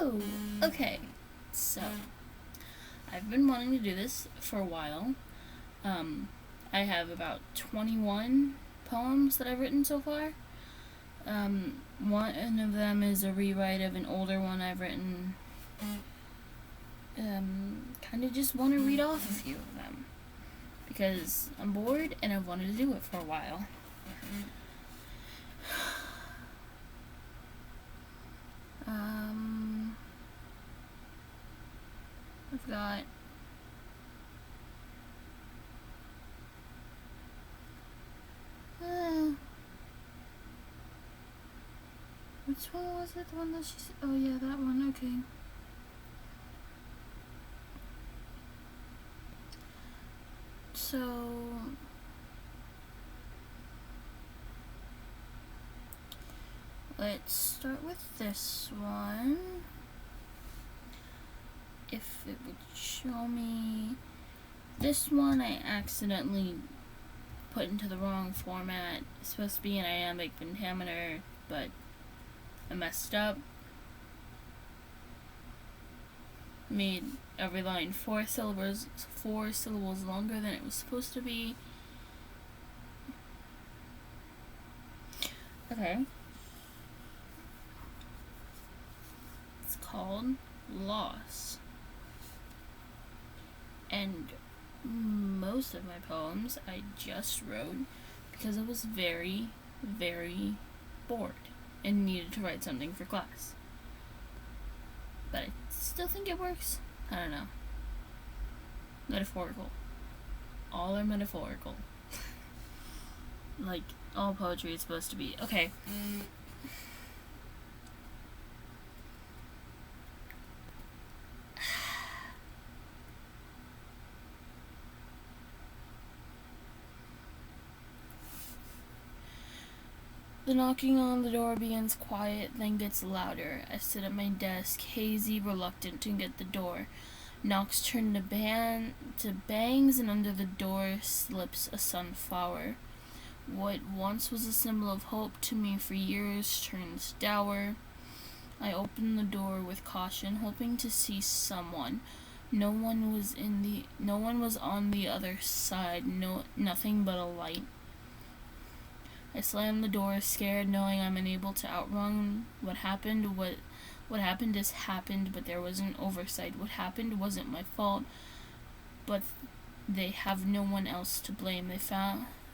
Hello! Okay, so I've been wanting to do this for a while. I have about 21 poems that I've written so far. One of them is a rewrite of an older one I've written. Kind of just want to read off a few of them because I'm bored and I've wanted to do it for a while. I've got which one was it? The one that she said? Oh yeah, that one, okay. So let's start with this one. If it would show me this one, I accidentally put into the wrong format. It's supposed to be an iambic pentameter, but I messed up. Made every line four syllables longer than it was supposed to be. Okay. It's called Loss. And most of my poems I just wrote because I was very, very bored and needed to write something for class. But I still think it works. I don't know. Metaphorical. All are metaphorical. Like, all poetry is supposed to be. Okay. The knocking on the door begins quiet, then gets louder. I sit at my desk, hazy, reluctant to get the door. Knocks turn to bangs, and under the door slips a sunflower. What once was a symbol of hope to me for years turns dour. I open the door with caution, hoping to see someone. No one was on the other side. Nothing but a light. I slam the door, scared, knowing I'm unable to outrun what happened. What happened has happened, but there was an oversight. What happened wasn't my fault, but they have no one else to blame.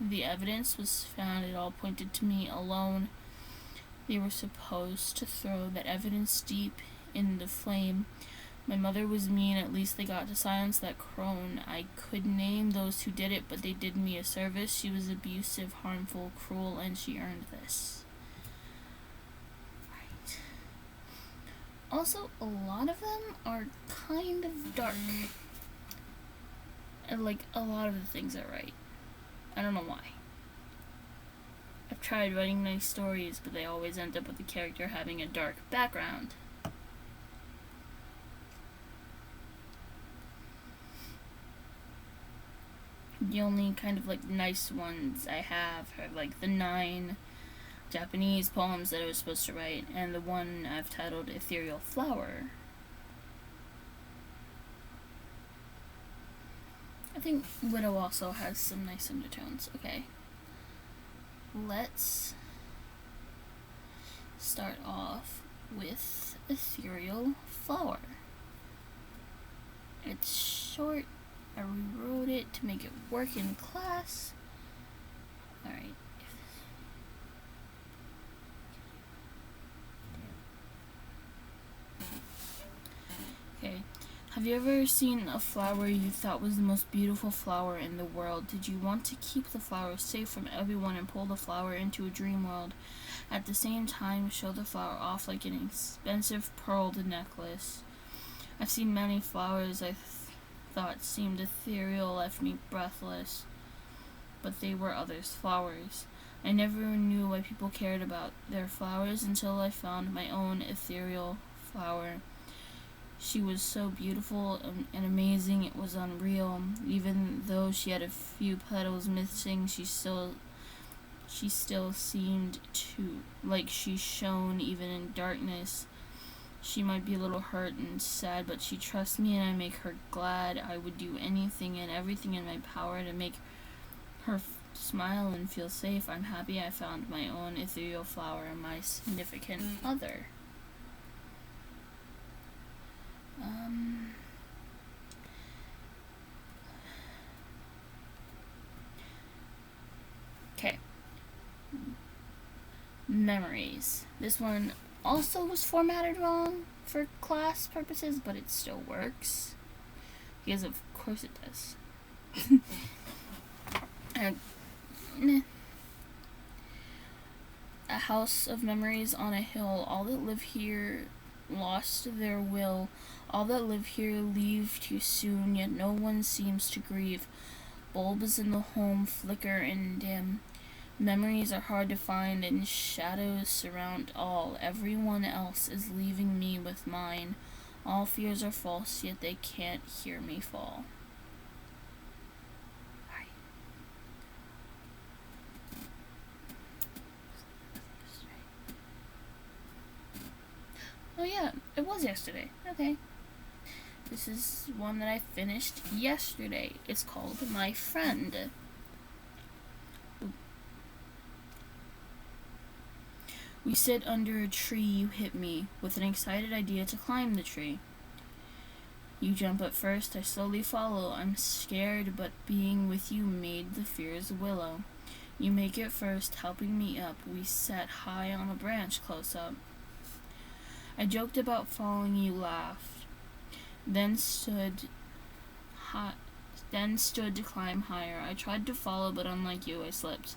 The evidence was found. It all pointed to me alone. They were supposed to throw that evidence deep in the flame. My mother was mean. At least they got to silence that crone. I could name those who did it, but they did me a service. She was abusive, harmful, cruel, and she earned this. Right. Also, a lot of them are kind of dark. And like, a lot of the things I write. I don't know why. I've tried writing nice stories, but they always end up with the character having a dark background. The only kind of like nice ones I have are like the 9 Japanese poems that I was supposed to write, and the one I've titled Ethereal Flower. I think Widow also has some nice undertones. Okay. Let's start off with Ethereal Flower. It's short. I rewrote it to make it work in class. Alright. Okay. Have you ever seen a flower you thought was the most beautiful flower in the world? Did you want to keep the flower safe from everyone and pull the flower into a dream world? At the same time, show the flower off like an expensive pearled necklace. I've seen many flowers I thought seemed ethereal, left me breathless, but they were others' flowers. I never knew why people cared about their flowers until I found my own ethereal flower. She was so beautiful and amazing, it was unreal. Even though she had a few petals missing, she still seemed to like she shone even in darkness. She might be a little hurt and sad, but she trusts me and I make her glad. I would do anything and everything in my power to make her smile and feel safe. I'm happy I found my own ethereal flower and my significant other. Okay. Memories. This one also was formatted wrong for class purposes, but it still works. Because of course it does. A house of memories on a hill. All that live here lost their will. All that live here leave too soon, yet no one seems to grieve. Bulbs in the home flicker and dim. Memories are hard to find, and shadows surround all. Everyone else is leaving me with mine. All fears are false, yet they can't hear me fall. Oh yeah, it was yesterday. Okay. This is one that I finished yesterday. It's called My Friend. We sit under a tree, you hit me, with an excited idea to climb the tree. You jump at first, I slowly follow. I'm scared, but being with you made the fears a willow. You make it first, helping me up. We sat high on a branch close up. I joked about following you, laughed. Then stood to climb higher. I tried to follow, but unlike you, I slipped.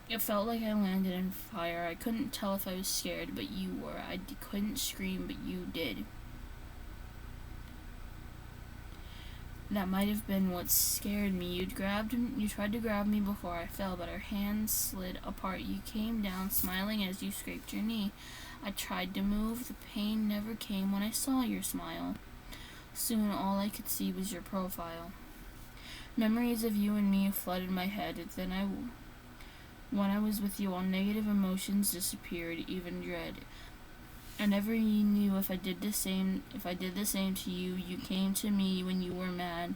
It felt like I landed in fire. I couldn't tell if I was scared, but you were. I couldn't scream, but you did. That might have been what scared me. You tried to grab me before I fell, but our hands slid apart. You came down, smiling as you scraped your knee. I tried to move. The pain never came when I saw your smile. Soon all I could see was your profile. Memories of you and me flooded my head. When I was with you, all negative emotions disappeared, even dread. I never knew if I did the same to you. You came to me when you were mad.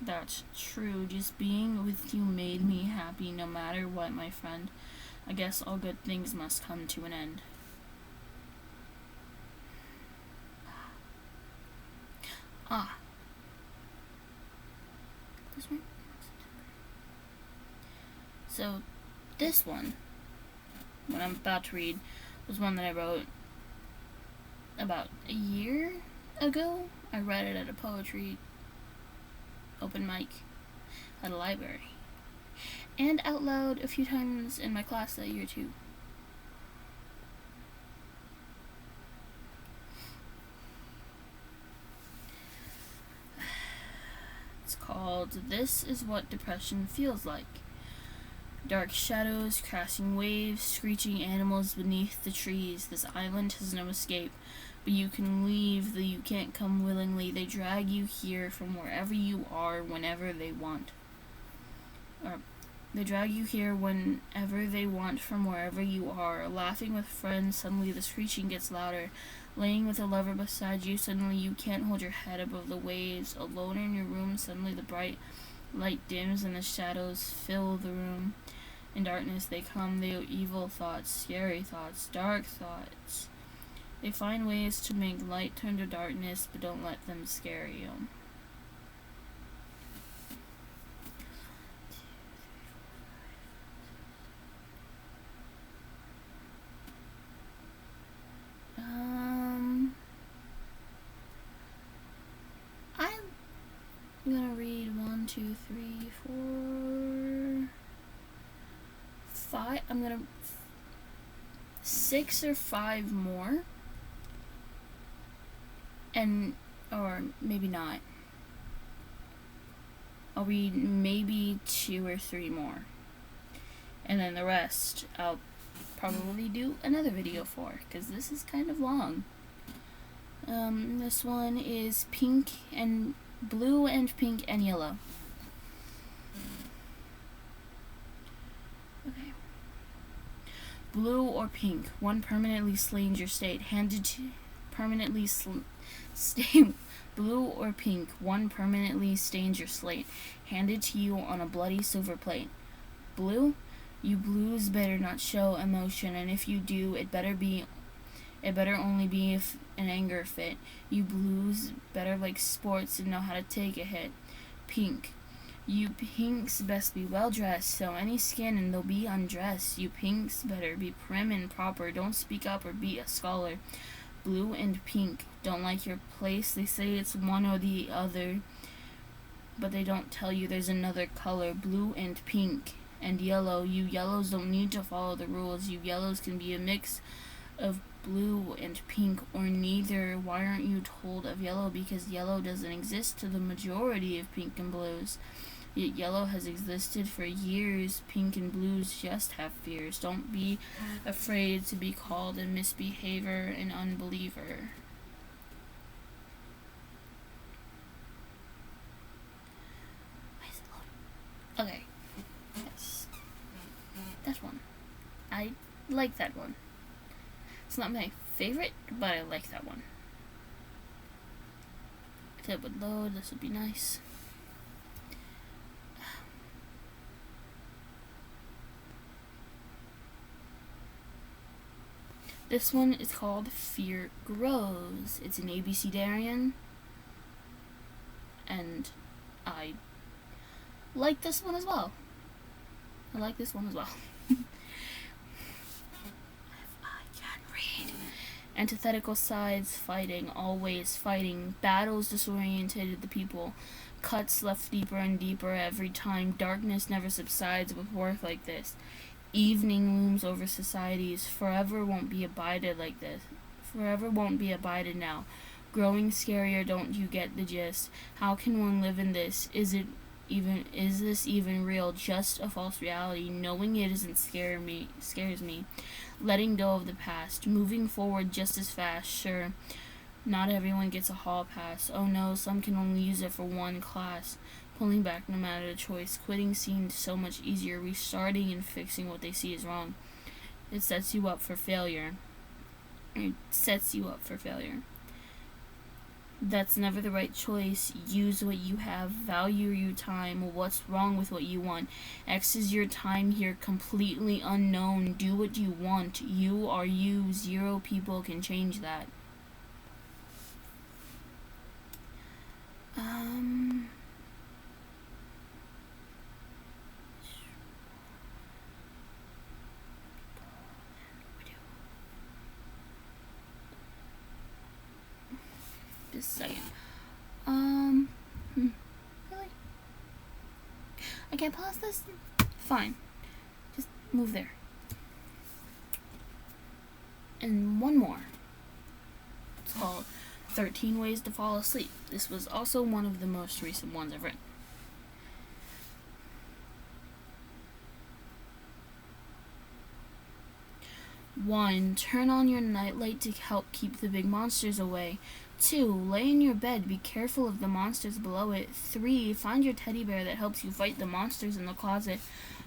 That's true. Just being with you made me happy no matter what, my friend. I guess all good things must come to an end. This one? So, this one, what I'm about to read, was one that I wrote about a year ago. I read it at a poetry open mic at a library, and out loud a few times in my class that year too. It's called This Is What Depression Feels Like. Dark shadows, crashing waves, screeching animals beneath the trees. This island has no escape, but you can leave, though you can't come willingly. They drag you here from wherever you are whenever they want. They drag you here whenever they want from wherever you are. Laughing with friends, suddenly the screeching gets louder. Laying with a lover beside you, suddenly you can't hold your head above the waves. Alone in your room, suddenly the bright light dims and the shadows fill the room. In darkness they come, they are evil thoughts, scary thoughts, dark thoughts. They find ways to make light turn to darkness, but don't let them scare you. I'm gonna read 1, 2, 3, 4, 5. I'm gonna 6 or 5 more, or maybe not. I'll read maybe 2 or 3 more, and then the rest I'll probably do another video for, because this is kind of long. This one is pink and blue and pink and yellow. Okay. Blue or pink, one permanently slain your state, handed to permanently stain blue or pink, one permanently stains your slate, handed to you on a bloody silver plate. Blue, you blues better not show emotion, and if you do, it better only be if an anger fit. You blues better like sports and know how to take a hit. Pink, you pinks best be well dressed, so any skin and they'll be undressed. You pinks better be prim and proper, don't speak up or be a scholar. Blue and pink don't like your place, they say it's one or the other, but they don't tell you there's another color. Blue and pink and yellow, you yellows don't need to follow the rules. You yellows can be a mix of blue and pink or neither. Why aren't you told of yellow? Because yellow doesn't exist to the majority of pink and blues. Yet yellow has existed for years. Pink and blues just have fears. Don't be afraid to be called a misbehavior, an unbeliever. Why is it loading? Okay. Yes. That one. I like that one. It's not my favorite, but I like that one. If it would load, this would be nice. This one is called Fear Grows. It's an ABCdarian, and I like this one as well. I can't read. Antithetical sides fighting, always fighting. Battles disorientated the people. Cuts left deeper and deeper every time. Darkness never subsides with work like this. Evening looms over societies. Forever won't be abided like this. Forever won't be abided now. Growing scarier, don't you get the gist? How can one live in this? Is this even real? Just a false reality. Knowing it isn't scares me. Letting go of the past. Moving forward just as fast. Sure, not everyone gets a hall pass. Oh no, some can only use it for one class. Pulling back no matter the choice. Quitting seemed so much easier. Restarting and fixing what they see is wrong. It sets you up for failure. That's never the right choice. Use what you have. Value your time. What's wrong with what you want? X is your time here, completely unknown. Do what you want. You are you. 0 people can change that. Just a second. Really? I can't pause this? Fine. Just move there. And one more. It's called 13 Ways to Fall Asleep. This was also one of the most recent ones I've written. 1. Turn on your nightlight to help keep the big monsters away. 2. Lay in your bed. Be careful of the monsters below it. 3. Find your teddy bear that helps you fight the monsters in the closet.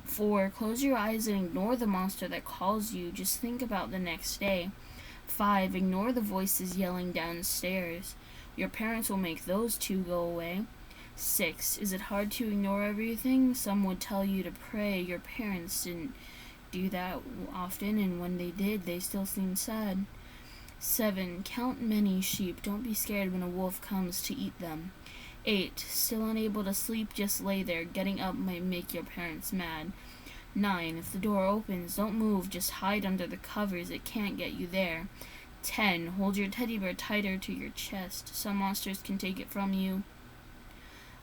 4. Close your eyes and ignore the monster that calls you. Just think about the next day. 5. Ignore the voices yelling downstairs. Your parents will make those 2 go away. 6. Is it hard to ignore everything? Some would tell you to pray. Your parents didn't do that often, and when they did, they still seemed sad. 7. Count many sheep. Don't be scared when a wolf comes to eat them. 8. Still unable to sleep, just lay there. Getting up might make your parents mad. 9. If the door opens, don't move, just hide under the covers. It can't get you there. 10. Hold your teddy bear tighter to your chest. Some monsters can take it from you.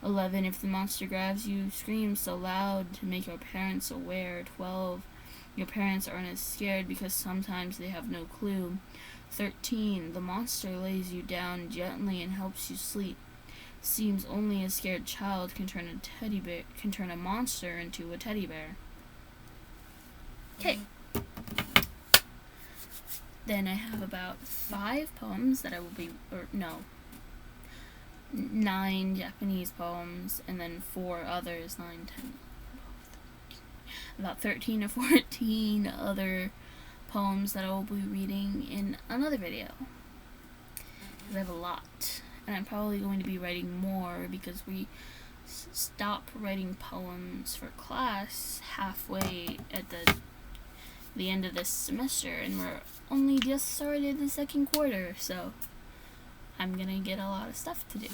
11. If the monster grabs you, scream so loud to make your parents aware. 12. Your parents aren't as scared because sometimes they have no clue. 13. The monster lays you down gently and helps you sleep. Seems only a scared child can turn a monster into a teddy bear. Okay. Then I have about 5 poems that I will be, 9 Japanese poems, and then 4 others, 9, 10, about 13 or 14 other poems that I will be reading in another video. because I have a lot. And I'm probably going to be writing more because we stop writing poems for class halfway at the end of this semester, and we're only just started the second quarter, so I'm gonna get a lot of stuff to do.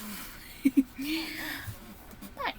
Bye.